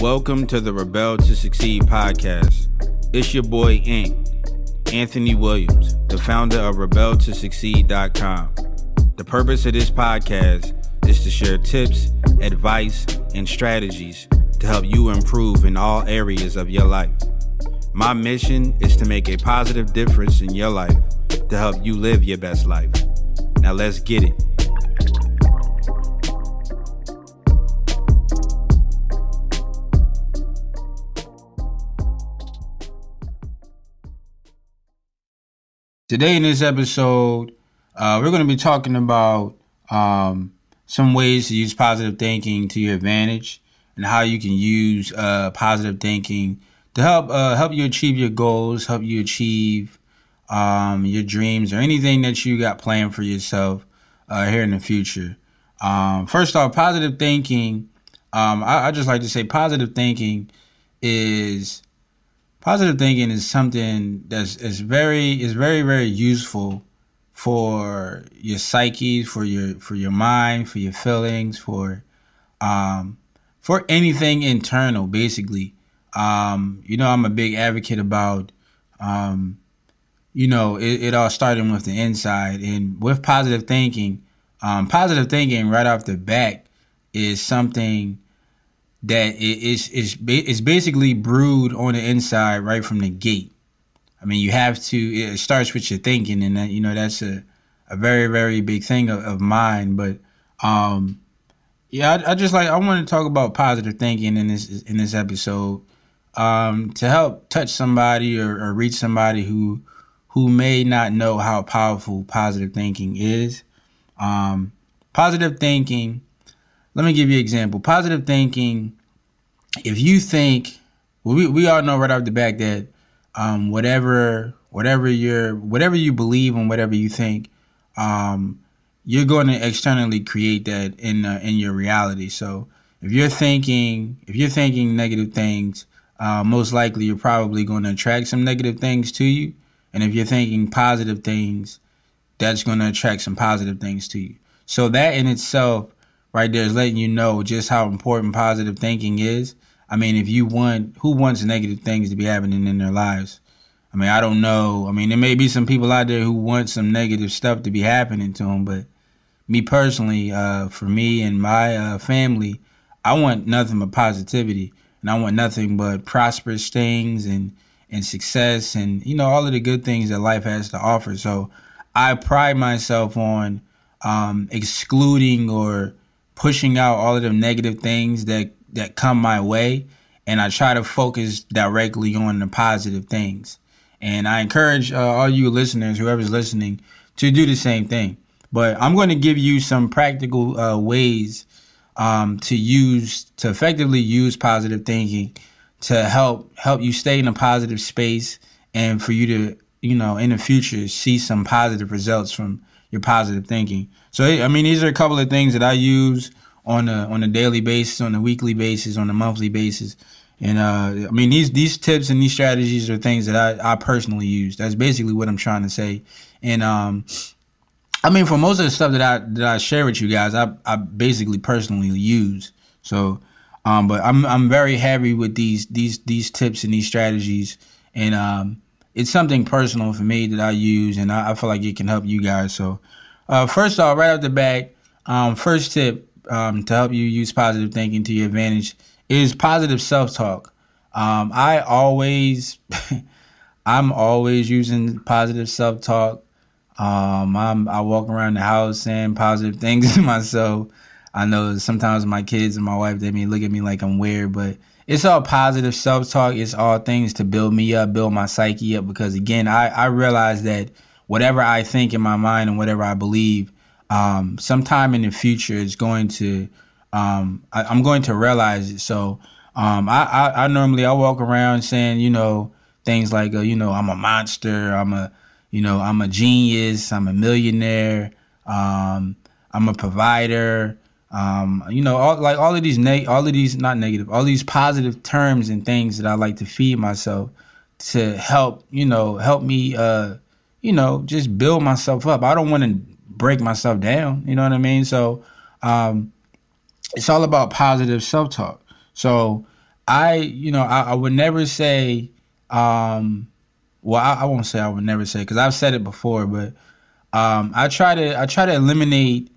Welcome to the Rebel to Succeed podcast. It's your boy, Anthony Williams, the founder of RebelToSucceed.com. The purpose of this podcast is to share tips, advice, and strategies to help you improve in all areas of your life. My mission is to make a positive difference in your life to help you live your best life. Now let's get it. Today in this episode, we're going to be talking about some ways to use positive thinking to your advantage and how you can use positive thinking to help you achieve your goals, help you achieve your dreams or anything that you got planned for yourself here in the future. First off, positive thinking. I just like to say positive thinking is something is very, very useful for your psyche, for your mind, for your feelings, for anything internal, basically. I'm a big advocate about, it all starting with the inside. And with positive thinking right off the bat is something that is basically brewed on the inside right from the gate. I mean, it starts with your thinking, and that's a very, very big thing of mine. But I want to talk about positive thinking in this episode to help touch somebody or reach somebody who may not know how powerful positive thinking is. Positive thinking. Let me give you an example. Positive thinking, if you think, we all know right off the bat that whatever you believe and whatever you think, you're going to externally create that in your reality. So if you're thinking negative things, most likely you're probably going to attract some negative things to you. And if you're thinking positive things, that's going to attract some positive things to you. So that in itself right there is letting you know just how important positive thinking is. I mean, who wants negative things to be happening in their lives? I mean, I don't know. I mean, there may be some people out there who want some negative stuff to be happening to them, but me personally, for me and my family, I want nothing but positivity, and I want nothing but prosperous things and success and, all of the good things that life has to offer. So I pride myself on excluding or pushing out all of the negative things that come my way, and I try to focus directly on the positive things. And I encourage all you listeners, whoever's listening, to do the same thing. But I'm going to give you some practical ways to effectively use positive thinking to help you stay in a positive space and for you to, in the future, see some positive results from your positive thinking. So, I mean, these are a couple of things that I use on a daily basis, on a weekly basis, on a monthly basis. And these tips and these strategies are things that I personally use. That's basically what I'm trying to say. And for most of the stuff that I share with you guys, I basically personally use. So, but I'm very happy with these tips and these strategies, and it's something personal for me that I use, and I feel like it can help you guys. So, first off, right off the bat, first tip to help you use positive thinking to your advantage is positive self-talk. I'm always using positive self-talk. I walk around the house saying positive things to myself. I know sometimes my kids and my wife, they may look at me like I'm weird, but it's all positive self-talk. It's all things to build me up, build my psyche up, because again, I realize that whatever I think in my mind and whatever I believe, sometime in the future is going to, I'm going to realize it. So, I normally walk around saying, things like, I'm a monster. I'm a genius. I'm a millionaire. I'm a provider. All of these positive terms and things that I like to feed myself to help me, just build myself up. I don't want to break myself down. You know what I mean? So, it's all about positive self-talk. So I would never say, well, I won't say I would never say because I've said it before, but I try to eliminate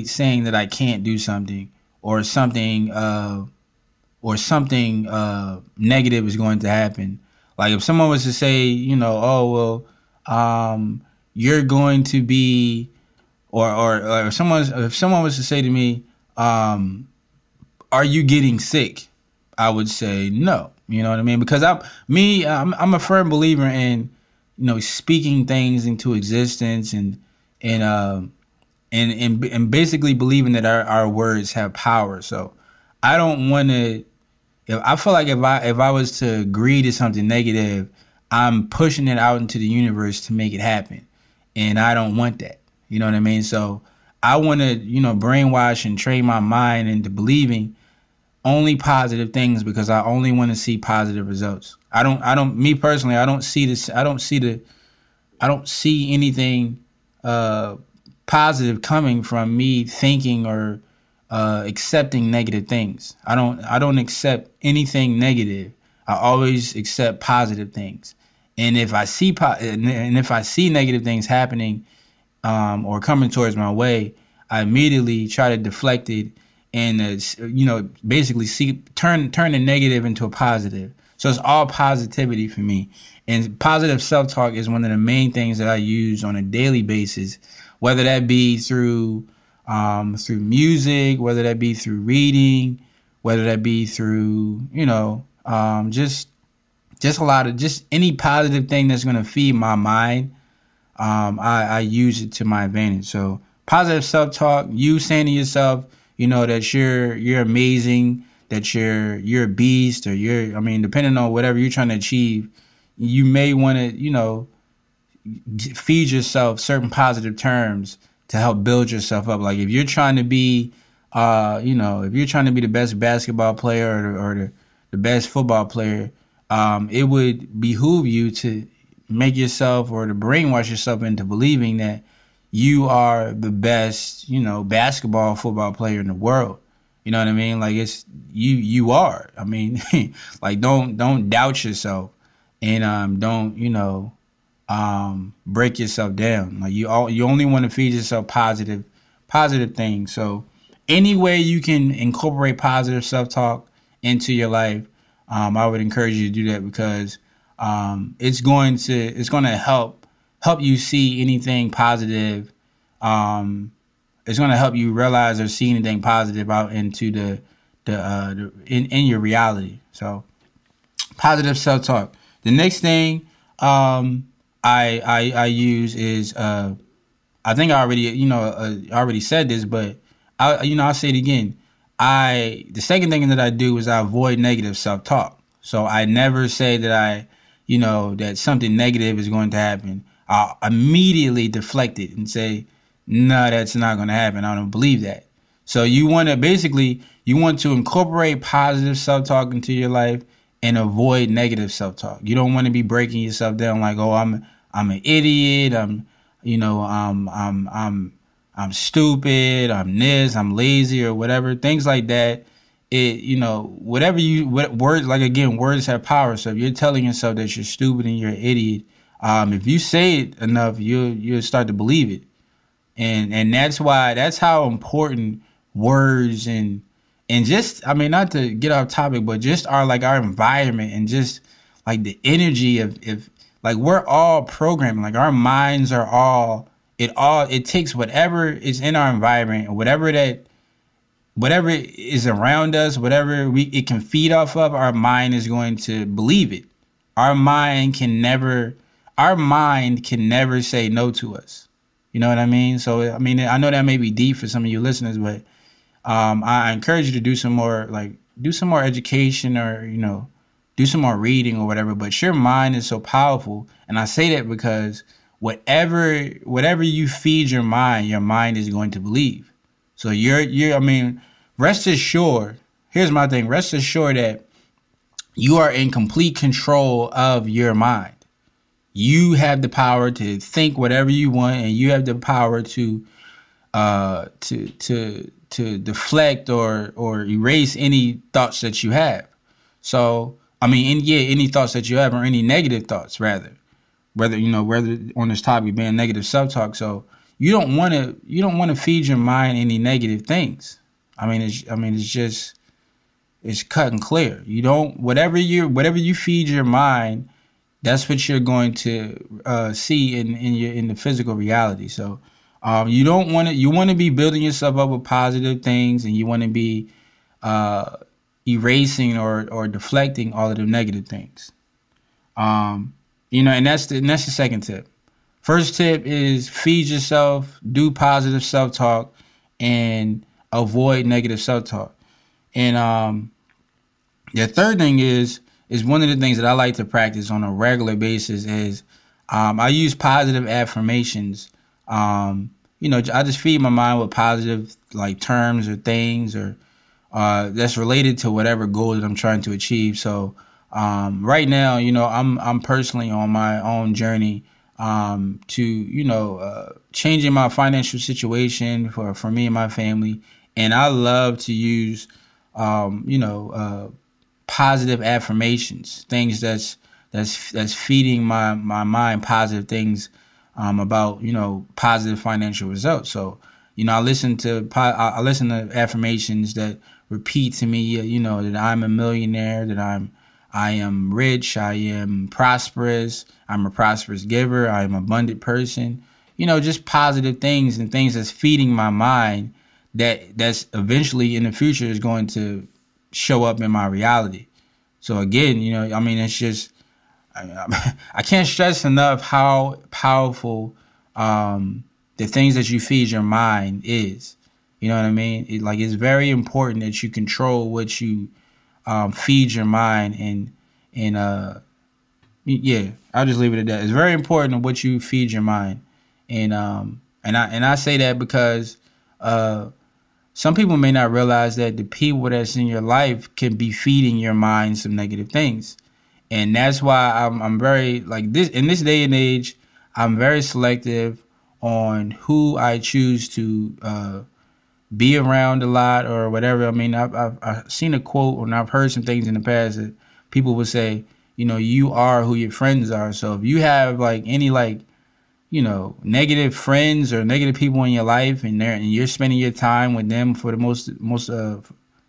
saying that I can't do something or something negative is going to happen. Like if someone was to say, oh well, you're going to be, or if someone was to say to me, are you getting sick? I would say no. You know what I mean? Because I'm a firm believer in, speaking things into existence and and basically believing that our words have power. So I don't want to. If I feel like if I was to agree to something negative, I'm pushing it out into the universe to make it happen, and I don't want that. You know what I mean? So I want to brainwash and train my mind into believing only positive things because I only want to see positive results. Me personally, I don't see this. I don't see anything positive coming from me thinking or accepting negative things. I don't accept anything negative. I always accept positive things. And if I see negative things happening or coming towards my way, I immediately try to deflect it and basically turn the negative into a positive. So it's all positivity for me. And positive self-talk is one of the main things that I use on a daily basis, whether that be through music, whether that be through reading, whether that be through just any positive thing that's going to feed my mind. I use it to my advantage. So positive self-talk, you saying to yourself, that you're amazing, that you're a beast, or depending on whatever you're trying to achieve, you may want to, feed yourself certain positive terms to help build yourself up. Like if you're trying to be, if you're trying to be the best basketball player or the best football player, it would behoove you to make yourself or to brainwash yourself into believing that you are the best, basketball, football player in the world. You know what I mean? Like you are. I mean, like don't doubt yourself and don't break yourself down. Like you only want to feed yourself positive things. So any way you can incorporate positive self-talk into your life, I would encourage you to do that because it's going to help you see anything positive. It's going to help you realize or see anything positive out into in your reality. So positive self-talk. The next thing I use is I think I already said this, but I'll say it again. The second thing that I do is I avoid negative self-talk. So I never say that that something negative is going to happen. I'll immediately deflect it and say, no, that's not going to happen. I don't believe that. So you want to incorporate positive self-talk into your life and avoid negative self-talk. You don't want to be breaking yourself down like, oh, I'm an idiot. I'm stupid. I'm this. I'm lazy or whatever. Things like that. Words have power. So if you're telling yourself that you're stupid and you're an idiot, if you say it enough, you'll start to believe it. And that's how important words and just, not to get off topic, but just our environment and just like the energy of like we're all programmed, like our minds are all it takes whatever is in our environment or whatever is around us, whatever it can feed off of, our mind is going to believe it. Our mind can never say no to us. You know what I mean? So, I know that may be deep for some of you listeners, but I encourage you to do some more education or, do some more reading or whatever. But your mind is so powerful. And I say that because whatever you feed your mind is going to believe. So rest assured, here's my thing. Rest assured that you are in complete control of your mind. You have the power to think whatever you want, and you have the power to to deflect or erase any thoughts that you have. So I mean, any thoughts that you have or any negative thoughts rather, whether on this topic being negative self-talk. So you don't want to feed your mind any negative things. It's just it's cut and clear. You don't whatever you feed your mind, that's what you're going to see in the physical reality. So you don't want to you want to be building yourself up with positive things, and you want to be uh, erasing or deflecting all of the negative things. And that's the second tip. First tip is feed yourself, do positive self talk, and avoid negative self talk. And the third thing is one of the things that I like to practice on a regular basis is I use positive affirmations. I just feed my mind with positive like terms or things or that's related to whatever goal that I'm trying to achieve. So right now, I'm personally on my own journey to changing my financial situation for me and my family, and I love to use positive affirmations, things that's feeding my mind positive things about positive financial results. So I listen to affirmations that repeat to me that I'm a millionaire, that I am rich, I am prosperous, I'm a prosperous giver, I am an abundant person. Just positive things and things that's feeding my mind that's eventually in the future is going to show up in my reality. So again, it's just I can't stress enough how powerful the things that you feed your mind is. You know what I mean? It's very important that you control what you feed your mind, and yeah, I'll just leave it at that. It's very important what you feed your mind, and I say that because some people may not realize that the people that's in your life can be feeding your mind some negative things. And that's why I'm very like this in this day and age. I'm very selective on who I choose to be around a lot or whatever. I mean, I've seen a quote and I've heard some things in the past that people would say, you are who your friends are. So if you have like any negative friends or negative people in your life, and you're spending your time with them for the most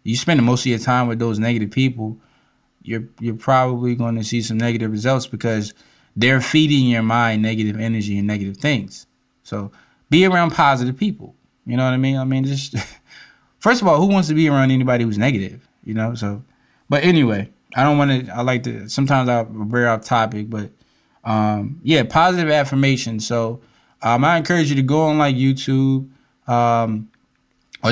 you spending most of your time with those negative people, you're probably going to see some negative results because they're feeding your mind negative energy and negative things. So be around positive people. You know what I mean? Just first of all, who wants to be around anybody who's negative? So, but anyway, I like to, sometimes I'll veer off topic, but yeah, positive affirmations. So I encourage you to go on like YouTube or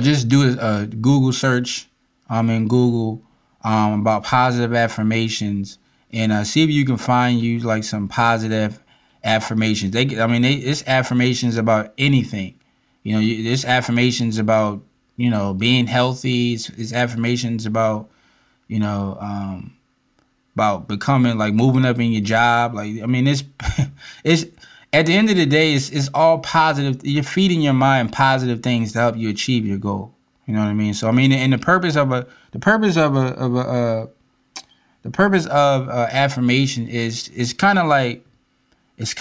just do a Google search in Google about positive affirmations, and see if you can find you like some positive affirmations. It's affirmations about anything. There's affirmations about being healthy. It's affirmations about about becoming like moving up in your job. It's it's at the end of the day, it's all positive. You're feeding your mind positive things to help you achieve your goal. You know what I mean? So and the purpose of affirmation is kind of like this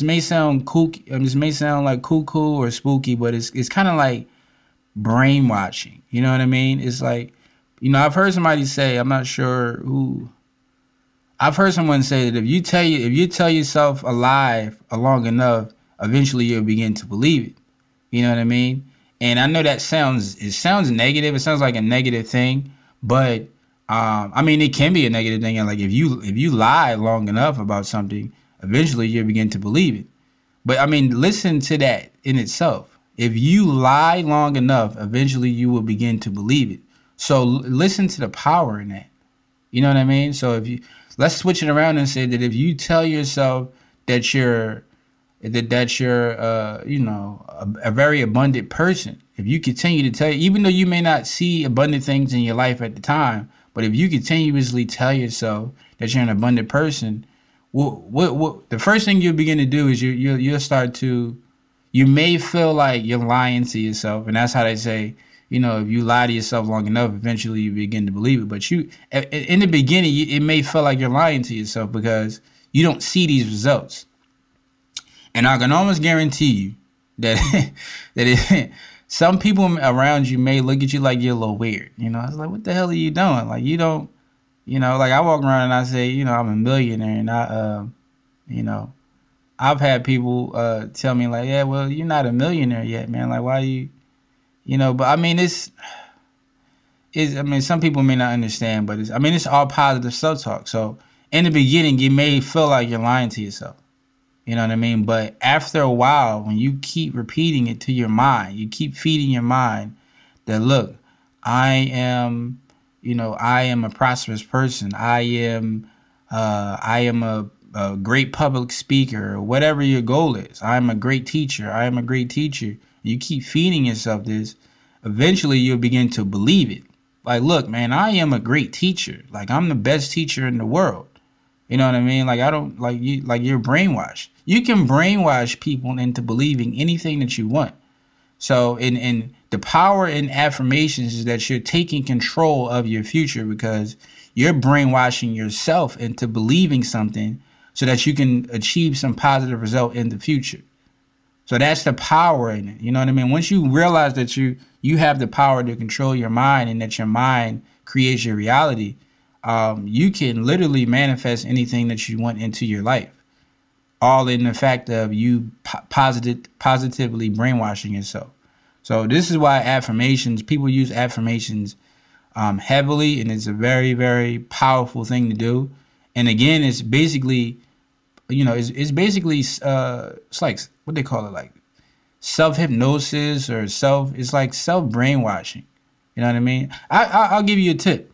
may sound kooky, this may sound like cuckoo or spooky, but it's kind of like brainwashing. You know what I mean? It's like, I've heard somebody say, I'm not sure who, I've heard someone say that if you tell yourself a lie long enough, eventually you'll begin to believe it. You know what I mean? And I know it sounds negative. It sounds like a negative thing, but it can be a negative thing. And like if you lie long enough about something, eventually you'll begin to believe it. But listen to that in itself. If you lie long enough, eventually you will begin to believe it. So listen to the power in that. You know what I mean? So let's switch it around and say that if you tell yourself that you're a very abundant person, if you continue to tell, even though you may not see abundant things in your life at the time, but if you continuously tell yourself that you're an abundant person, what the first thing you'll begin to do is you'll start to you may feel like you're lying to yourself, and that's how they say, if you lie to yourself long enough, eventually you begin to believe it. But in the beginning, it may feel like you're lying to yourself because you don't see these results. And I can almost guarantee you that some people around you may look at you like you're a little weird. It's like, what the hell are you doing? Like, you don't, like I walk around and I say, I'm a millionaire, and I've had people tell me like, yeah, well, you're not a millionaire yet, man. Like, why you, but I mean, some people may not understand, but it's all positive self-talk. So in the beginning, you may feel like you're lying to yourself. You know what I mean? But after a while, when you keep repeating it to your mind, you keep feeding your mind that, look, I am a prosperous person. I am a great public speaker, or whatever your goal is. I am a great teacher. I am a great teacher. You keep feeding yourself this. Eventually, you'll begin to believe it. Like, look, man, I am a great teacher. Like, I'm the best teacher in the world. You know what I mean? Like, I don't like you. Like, you're brainwashed. You can brainwash people into believing anything that you want. So, in the power in affirmations is that you're taking control of your future because you're brainwashing yourself into believing something so that you can achieve some positive result in the future. So that's the power in it. You know what I mean? Once you realize that you have the power to control your mind and that your mind creates your reality, you can literally manifest anything that you want into your life. All in the fact of you positively brainwashing yourself. So this is why people use affirmations heavily, and it's a very, very powerful thing to do. And again, it's basically, it's basically, it's like, what they call it, like self-hypnosis or it's like self-brainwashing. You know what I mean? I'll give you a tip.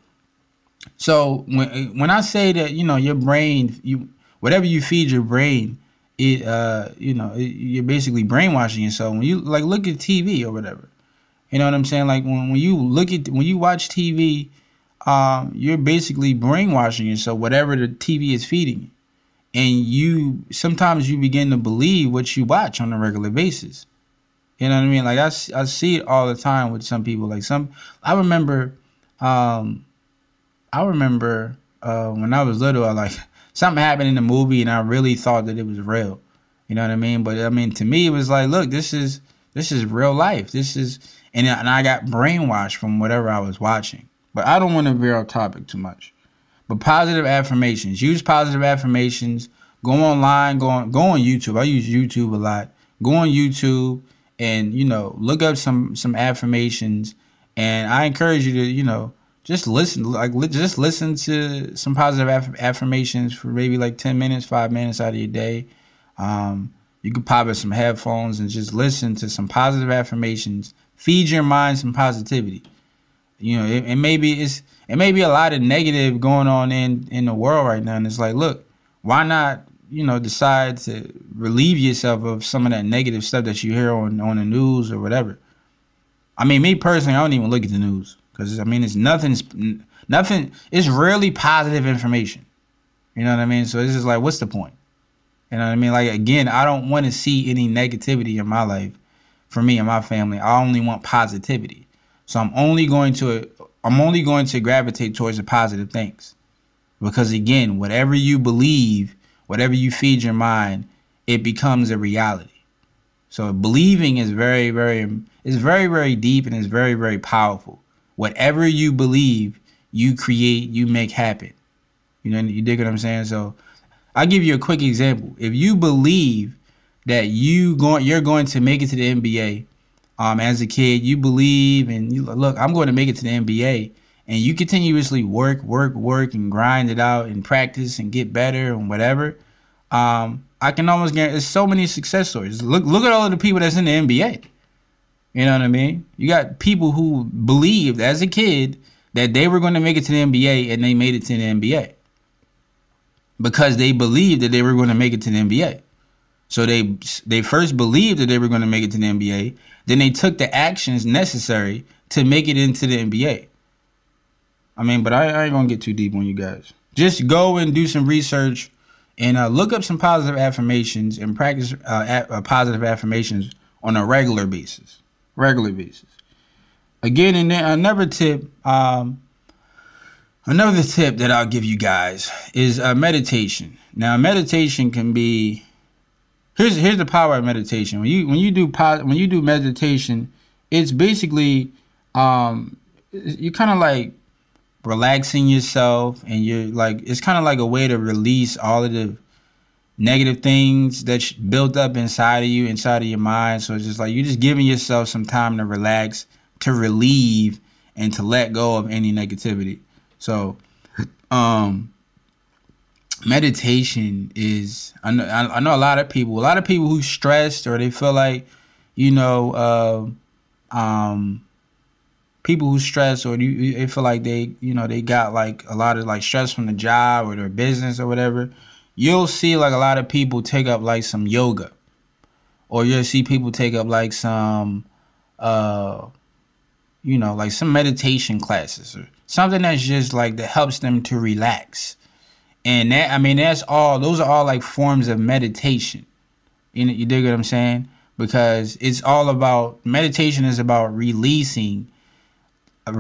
So when I say that, your brain, whatever you feed your brain, you're basically brainwashing yourself. When you like look at TV or whatever, you know what I'm saying? Like when you watch TV, you're basically brainwashing yourself, whatever the TV is feeding you. And sometimes you begin to believe what you watch on a regular basis. You know what I mean? Like I see it all the time with some people. Like I remember when I was little, something happened in the movie and I really thought that it was real. You know what I mean? But I mean, to me, it was like, look, this is real life. And I got brainwashed from whatever I was watching. But I don't want to veer off topic too much. But positive affirmations. Use positive affirmations. Go online. Go on YouTube. I use YouTube a lot. Go on YouTube and look up some affirmations. And I encourage you to just listen. Just listen to some positive affirmations for maybe like 10 minutes, 5 minutes out of your day. You could pop in some headphones and just listen to some positive affirmations. Feed your mind some positivity. It may be a lot of negative going on in the world right now, and it's like, look, why not decide to relieve yourself of some of that negative stuff that you hear on the news or whatever. I mean, me personally, I don't even look at the news because it's nothing. It's rarely positive information. You know what I mean? So it's just like, what's the point? You know what I mean? Like, again, I don't want to see any negativity in my life for me and my family. I only want positivity. So I'm only going to gravitate towards the positive things. Because again, whatever you believe, whatever you feed your mind, it becomes a reality. So believing is very, very deep and it's very, very powerful. Whatever you believe, you create, you make happen. You dig what I'm saying? So I'll give you a quick example. If you believe that you're going to make it to the NBA, as a kid, you believe and you look, I'm going to make it to the NBA, and you continuously work and grind it out and practice and get better and whatever. I can almost guarantee there's so many success stories. Look at all of the people that's in the NBA. You know what I mean? You got people who believed as a kid that they were going to make it to the NBA, and they made it to the NBA because they believed that they were going to make it to the NBA. So they first believed that they were going to make it to the NBA. Then they took the actions necessary to make it into the NBA. I mean, but I ain't going to get too deep on you guys. Just go and do some research and look up some positive affirmations and practice positive affirmations on a regular basis. Regular basis. Again, and then another tip that I'll give you guys is meditation. Now, meditation can be here's the power of meditation. When you do meditation, it's basically you're kind of like relaxing yourself, and you're like, it's kind of like a way to release all of the negative things that's built up inside of you, inside of your mind. So it's just like you're just giving yourself some time to relax, to relieve, and to let go of any negativity. So meditation is, I know a lot of people who stressed, or they feel like, people who stress, or they feel like they got like a lot of like stress from the job or their business or whatever. You'll see like a lot of people take up like some yoga, or you'll see people take up like some, like some meditation classes, or something that's just like that helps them to relax. And those are all like forms of meditation. You dig what I'm saying? Because it's all about, meditation is about releasing like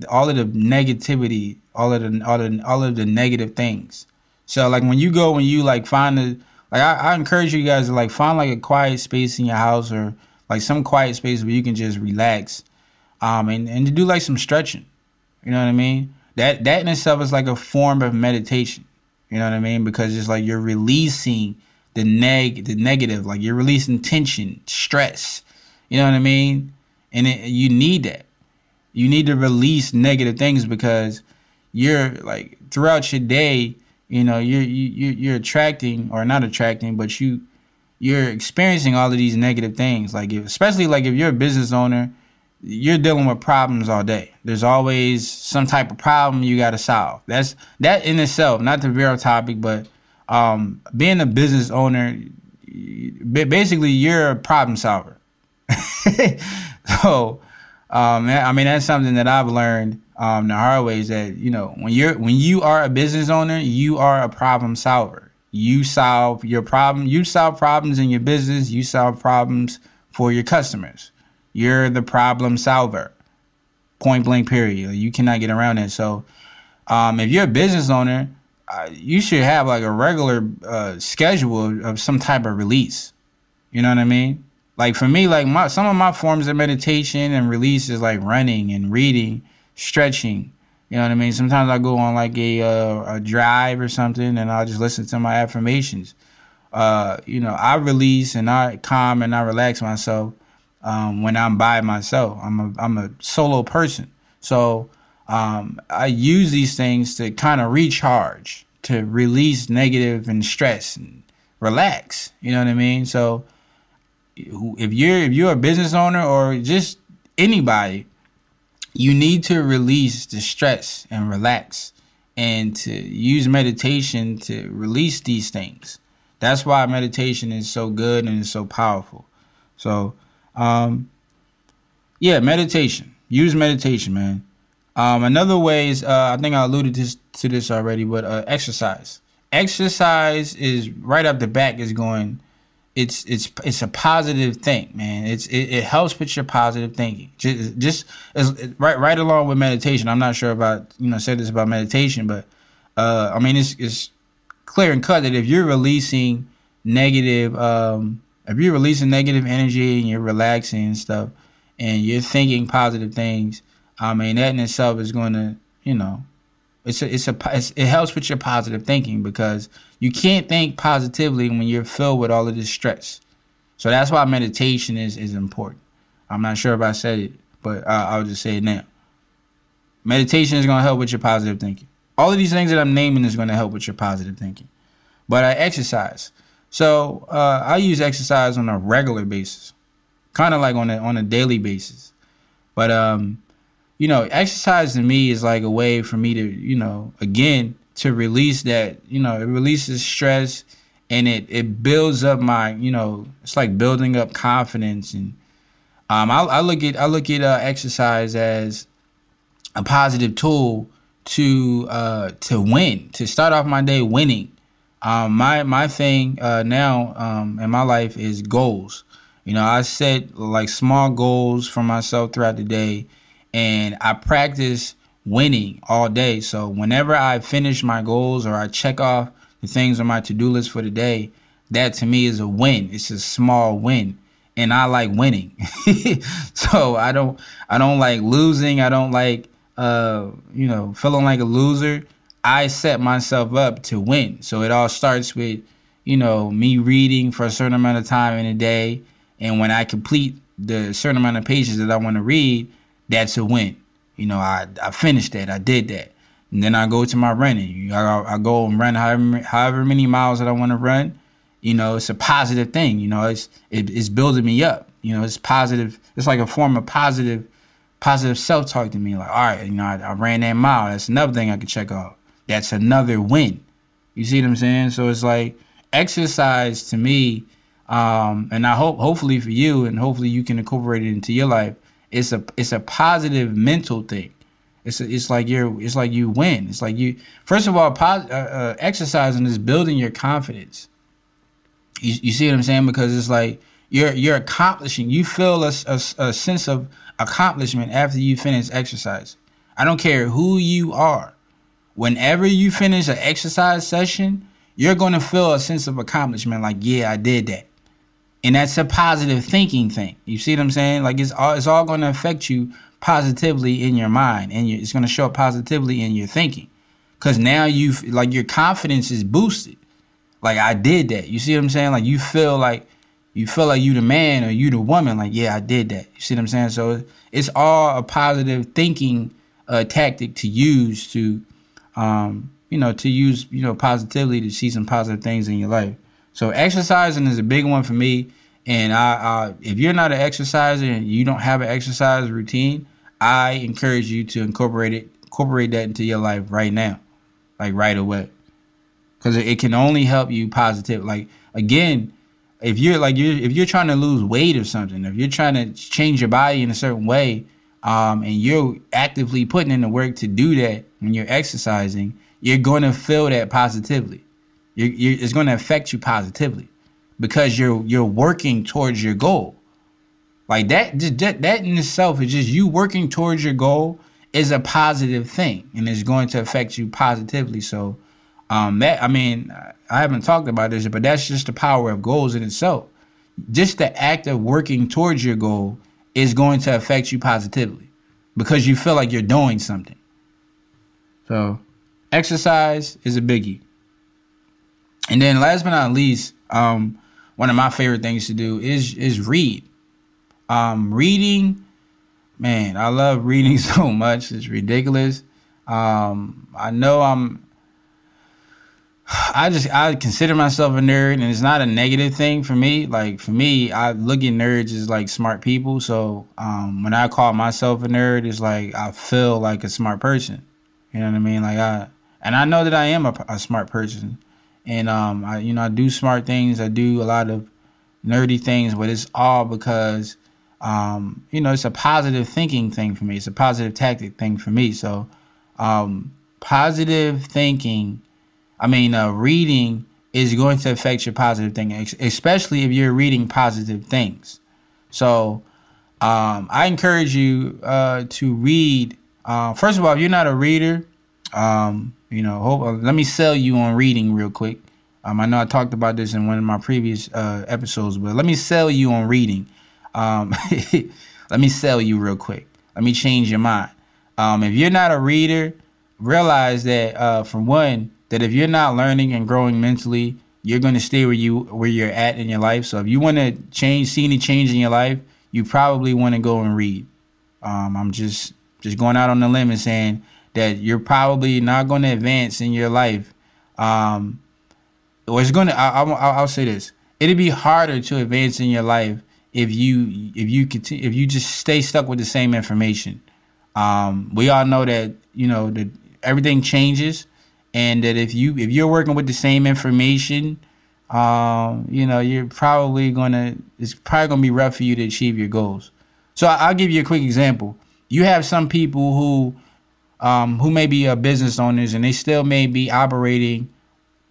all of the negativity, all of the negative things. So like when you like find I encourage you guys to like find like a quiet space in your house, or like some quiet space where you can just relax, and to do like some stretching. You know what I mean? That in itself is like a form of meditation. You know what I mean? Because it's like you're releasing the negative, like you're releasing tension, stress. You know what I mean? And you need that. You need to release negative things, because you're like throughout your day, you're attracting, or not attracting, but you're experiencing all of these negative things. Like especially like if you're a business owner, you're dealing with problems all day. There's always some type of problem you got to solve. That in itself, not to veer off topic, but being a business owner, basically you're a problem solver. So, that's something that I've learned the hard way, is that, when you are a business owner, you are a problem solver. You solve your problem. You solve problems in your business. You solve problems for your customers. You're the problem solver. Point blank, period. You cannot get around it. So, if you're a business owner, you should have like a regular schedule of some type of release. You know what I mean? Like for me, like some of my forms of meditation and release is like running and reading, stretching. You know what I mean? Sometimes I go on like a drive or something, and I'll just listen to my affirmations. I release and I calm and I relax myself when I'm by myself. I'm a solo person, so I use these things to kind of recharge, to release negative and stress and relax. You know what I mean? So if you're a business owner, or just anybody, you need to release the stress and relax, and to use meditation to release these things. That's why meditation is so good and it's so powerful. So, meditation. Use meditation, man. Another way is, I think I alluded to this already, but exercise. Exercise is right up the back is going. It's a positive thing, man. It helps with your positive thinking. Just as right along with meditation. I'm not sure about said this about meditation, but it's clear and cut that if you're releasing negative energy, and you're relaxing and stuff, and you're thinking positive things, that in itself is going to it helps with your positive thinking, because you can't think positively when you're filled with all of this stress. So that's why meditation is important. I'm not sure if I said it, but I'll just say it now. Meditation is going to help with your positive thinking. All of these things that I'm naming is going to help with your positive thinking. But I exercise. So I use exercise on a regular basis, kind of like on a daily basis. But exercise to me is like a way for me to, again, to release that, it releases stress, and it builds up my, it's like building up confidence. And I look at exercise as a positive tool to win, to start off my day winning. My thing now in my life is goals. I set like small goals for myself throughout the day, and I practice winning all day. So whenever I finish my goals or I check off the things on my to-do list for the day, that to me is a win. It's a small win, and I like winning. So I don't like losing. I don't like feeling like a loser. I set myself up to win. So it all starts with, me reading for a certain amount of time in a day. And when I complete the certain amount of pages that I want to read, that's a win. I finished that. I did that. And then I go to my running. I go and run however many miles that I want to run. It's a positive thing. It's building me up. It's positive. It's like a form of positive self-talk to me. Like, all right, I ran that mile. That's another thing I could check off. That's another win. You see what I'm saying? So it's like exercise to me, and I hopefully for you, and hopefully you can incorporate it into your life. It's a positive mental thing. It's like you win. It's like you, first of all, exercising is building your confidence. You see what I'm saying? Because it's like you're accomplishing. You feel a sense of accomplishment after you finish exercise. I don't care who you are. Whenever you finish an exercise session, you're going to feel a sense of accomplishment. Like, yeah, I did that. And that's a positive thinking thing. You see what I'm saying? Like it's all going to affect you positively in your mind, and it's going to show up positively in your thinking. Because now your confidence is boosted. Like, I did that. You see what I'm saying? Like you feel like you the man or you the woman. Like, yeah, I did that. You see what I'm saying? So it's all a positive thinking tactic to use to positively to see some positive things in your life. So exercising is a big one for me. And if you're not an exerciser and you don't have an exercise routine, I encourage you to incorporate that into your life right now, like right away, because it can only help you positive. Like, again, if you're trying to lose weight or something, if you're trying to change your body in a certain way, and you're actively putting in the work to do that when you're exercising, you're going to feel that positively. It's going to affect you positively because you're working towards your goal. Like that in itself is just you working towards your goal is a positive thing, and it's going to affect you positively. So I haven't talked about this, but that's just the power of goals in itself. Just the act of working towards your goal is going to affect you positively because you feel like you're doing something. So exercise is a biggie. And then last but not least, one of my favorite things to do is read. Reading, man, I love reading so much. It's ridiculous. I know I consider myself a nerd, and it's not a negative thing for me. Like, for me, I look at nerds as like smart people. So when I call myself a nerd, it's like I feel like a smart person. You know what I mean? Like I know that I am a smart person, and I do smart things. I do a lot of nerdy things, but it's all because it's a positive thinking thing for me. It's a positive tactic thing for me. So positive thinking. Reading is going to affect your positive thinking, especially if you're reading positive things. So I encourage you to read. First of all, if you're not a reader, let me sell you on reading real quick. I know I talked about this in one of my previous episodes, but let me sell you on reading. Let me sell you real quick. Let me change your mind. If you're not a reader, realize that for one, that if you're not learning and growing mentally, you're going to stay where you're at in your life. So if you want to see any change in your life, you probably want to go and read. I'm just going out on the limb and saying that you're probably not going to advance in your life. I'll say this: it'd be harder to advance in your life if you just stay stuck with the same information. We all know that that everything changes. And that if you're working with the same information, it's probably gonna be rough for you to achieve your goals. So I'll give you a quick example. You have some people who may be business owners, and they still may be operating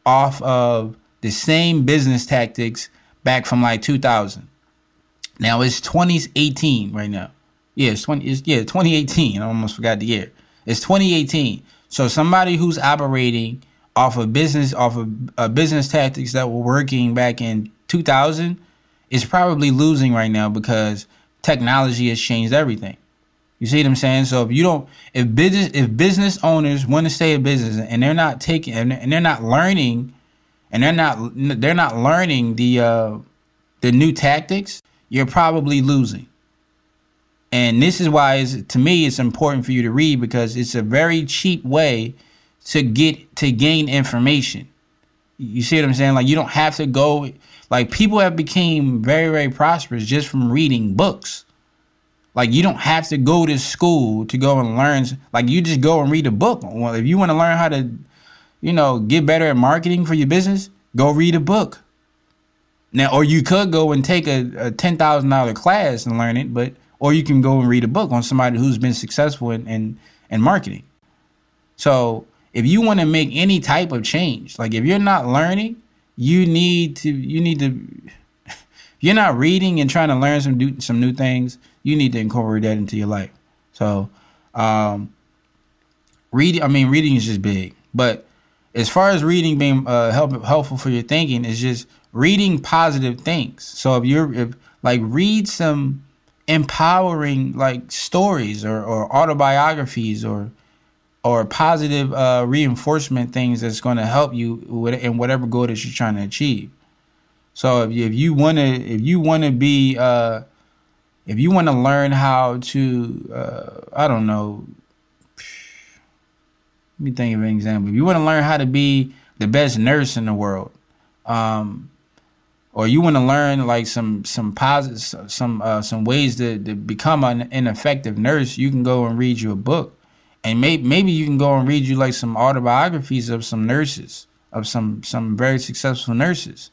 off of the same business tactics back from like 2000. Now it's 2018 right now. Yeah, 2018. I almost forgot the year. It's 2018. So somebody who's operating off of business tactics that were working back in 2000 is probably losing right now because technology has changed everything. You see what I'm saying? So if business owners want to stay in business and they're not taking and they're not learning and they're not learning the new tactics, you're probably losing. And this is why to me it's important for you to read, because it's a very cheap way to gain information. You see what I'm saying? Like, you don't have to go, like, people have become very, very prosperous just from reading books. Like, you don't have to go to school to go and learn. Like, you just go and read a book. Well, if you want to learn how to, get better at marketing for your business, go read a book. Now, or you could go and take a $10,000 class and learn it, or you can go and read a book on somebody who's been successful in marketing. So if you want to make any type of change, like if you're not learning, you need to, if you're not reading and trying to learn some new things, you need to incorporate that into your life. So, reading is just big. But as far as reading being helpful for your thinking, is just reading positive things. So if read some empowering like stories or autobiographies or positive reinforcement things that's going to help you in whatever goal that you're trying to achieve. So if you want to learn how to I don't know, let me think of an example. If you want to learn how to be the best nurse in the world, or you want to learn like some ways to become an effective nurse, you can go and read you a book. And maybe you can go and read you like some autobiographies of some nurses, of some very successful nurses.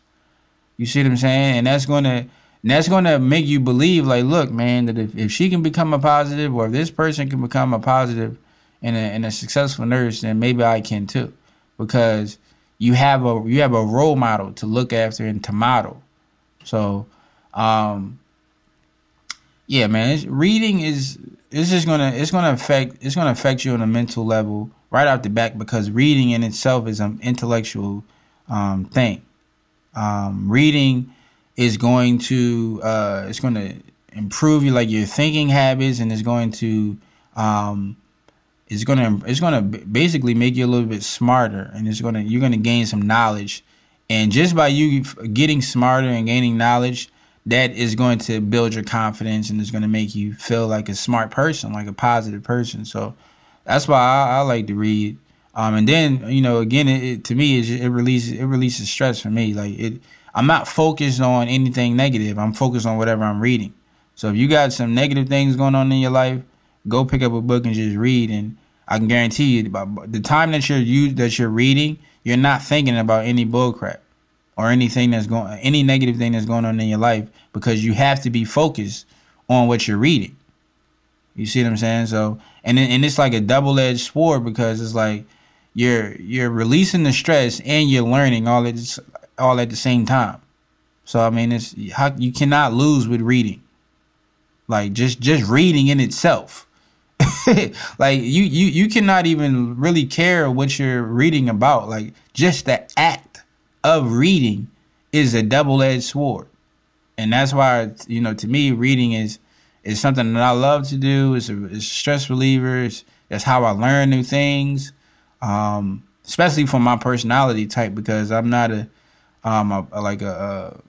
You see what I'm saying? And that's gonna make you believe, like, look, man, that if she can become a positive, or if this person can become a positive and a successful nurse, then maybe I can too, because you have a role model to look after and to model. So, yeah, man, reading is gonna affect you on a mental level right out the back, because reading in itself is an intellectual thing. Reading is going to improve your thinking habits, and it's going to basically make you a little bit smarter, and you're gonna gain some knowledge. And just by you getting smarter and gaining knowledge, that is going to build your confidence, and it's going to make you feel like a smart person, like a positive person. So that's why I like to read. And then, again, to me, it releases stress for me. Like, I'm not focused on anything negative. I'm focused on whatever I'm reading. So if you got some negative things going on in your life, go pick up a book and just read. And I can guarantee you, by the time that you're reading, you're not thinking about any bullcrap or any negative thing that's going on in your life, because you have to be focused on what you're reading. You see what I'm saying? So, and it's like a double-edged sword, because it's like you're releasing the stress and you're learning all at the same time. So I mean, you cannot lose with reading. Like just reading in itself. Like you cannot even really care what you're reading about. Like, just the act of reading is a double-edged sword. And that's why, to me, reading is something that I love to do. It's a stress reliever. That's how I learn new things, especially for my personality type, because I'm not I'm not like a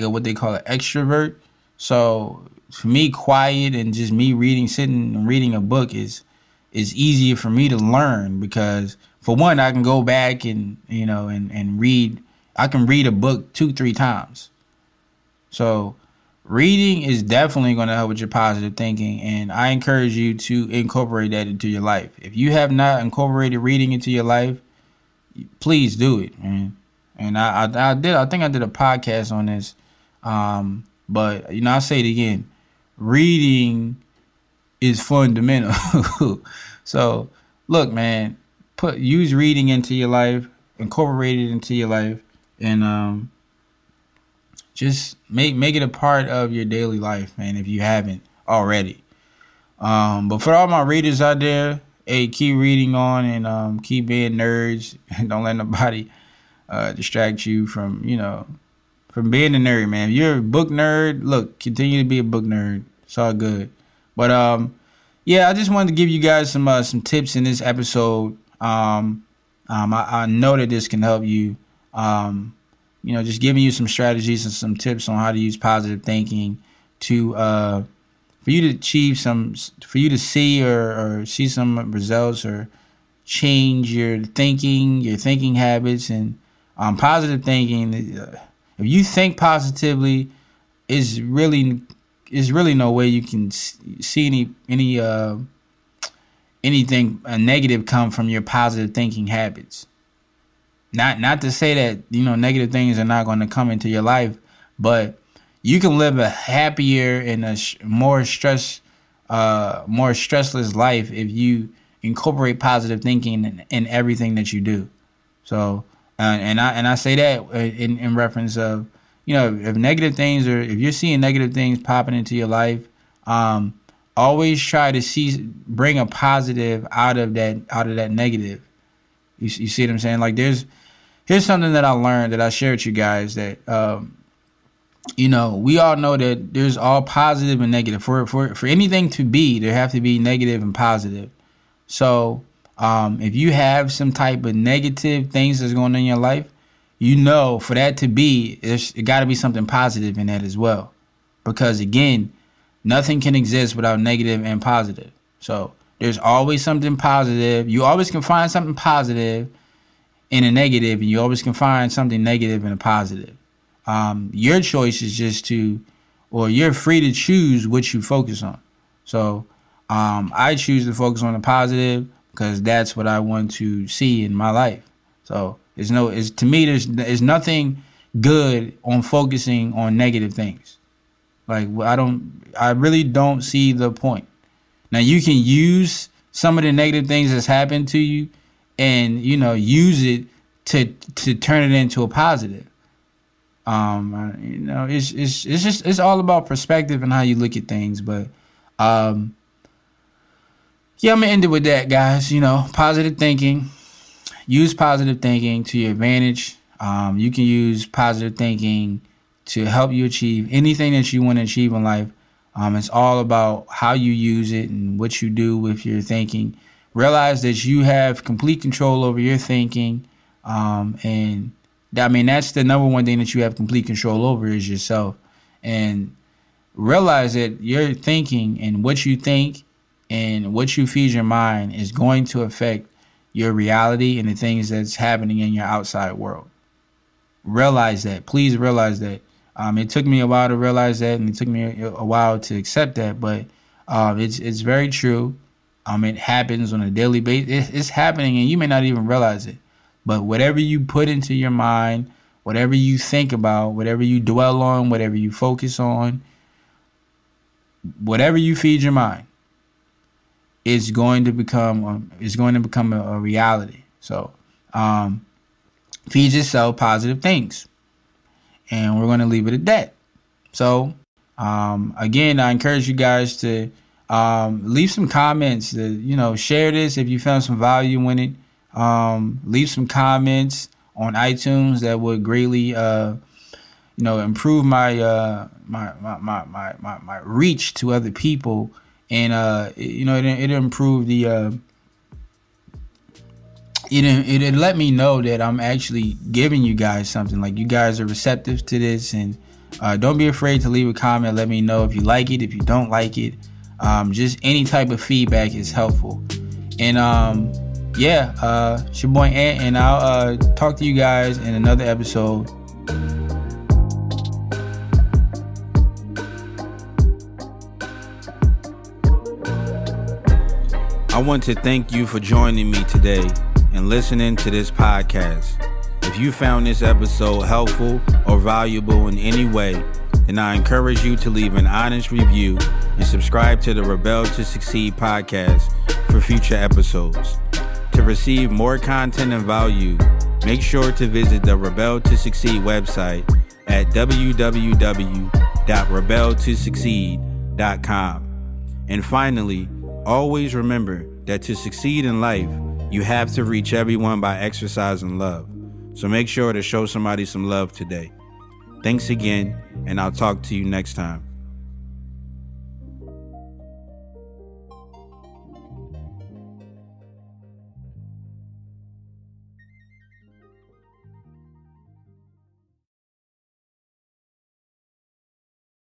what they call an extrovert. So for me, quiet and just me sitting and reading a book is easier for me to learn, because for one, I can go back and read. I can read a book 2-3 times. So reading is definitely going to help with your positive thinking, and I encourage you to incorporate that into your life. If you have not incorporated reading into your life, please do it, man. And I think I did a podcast on this, but I'll say it again. Reading is fundamental. So look, man, use reading into your life. incorporate it into your life, and just make it a part of your daily life, man, if you haven't already. But for all my readers out there, hey, keep reading on, and keep being nerds, and don't let nobody distract you from being a nerd, man. If you're a book nerd, look, continue to be a book nerd. It's all good. But yeah, I just wanted to give you guys some tips in this episode. I know that this can help you. Just giving you some strategies and some tips on how to use positive thinking to for you to achieve for you to see or see some results or change your thinking habits. And positive thinking, if you think positively, is really no way you can see anything negative come from your positive thinking habits. Not to say that negative things are not going to come into your life, but you can live a happier and a more stressless life if you incorporate positive thinking in everything that you do. So, and I say that in reference of, if negative things, or if you're seeing negative things popping into your life, always try to bring a positive out of that negative. You see what I'm saying? Like here's something that I learned that I share with you guys that, we all know that there's all positive and negative. For anything to be, there have to be negative and positive. So if you have some type of negative things that's going on in your life, for that to be, it got to be something positive in that as well. Because again, nothing can exist without negative and positive. So there's always something positive. You always can find something positive in a negative, and you always can find something negative in a positive. Your choice is you're free to choose what you focus on. So I choose to focus on the positive because that's what I want to see in my life. So to me, there's nothing good on focusing on negative things. Like I really don't see the point. Now you can use some of the negative things that's happened to you and, use it to turn it into a positive. It's all about perspective and how you look at things. But, I'm going to end it with that, guys. Positive thinking. Use positive thinking to your advantage. You can use positive thinking to help you achieve anything that you want to achieve in life. It's all about how you use it and what you do with your thinking. Realize that you have complete control over your thinking. And that's the number one thing that you have complete control over is yourself. And realize that your thinking and what you think and what you feed your mind is going to affect your reality and the things that's happening in your outside world. Realize that. Please realize that. It took me a while to realize that, and it took me a while to accept that, but it's very true. It happens on a daily basis. It's happening, and you may not even realize it. But whatever you put into your mind, whatever you think about, whatever you dwell on, whatever you focus on, whatever you feed your mind, is going to become a reality. So feed yourself positive things, and we're going to leave it at that. So again, I encourage you guys to leave some comments. Share this if you found some value in it. Leave some comments on iTunes that would greatly improve my my reach to other people. And it'll improve it'll let me know that I'm actually giving you guys something. Like, you guys are receptive to this, and don't be afraid to leave a comment. Let me know if you like it, if you don't like it. Just any type of feedback is helpful. And it's your boy Ant, and I'll talk to you guys in another episode. I want to thank you for joining me today and listening to this podcast. If you found this episode helpful or valuable in any way, then I encourage you to leave an honest review and subscribe to the Rebel to Succeed podcast for future episodes. To receive more content and value, make sure to visit the Rebel to Succeed website at www.rebeltosucceed.com. And finally, always remember that to succeed in life, you have to reach everyone by exercising love. So make sure to show somebody some love today. Thanks again, and I'll talk to you next time.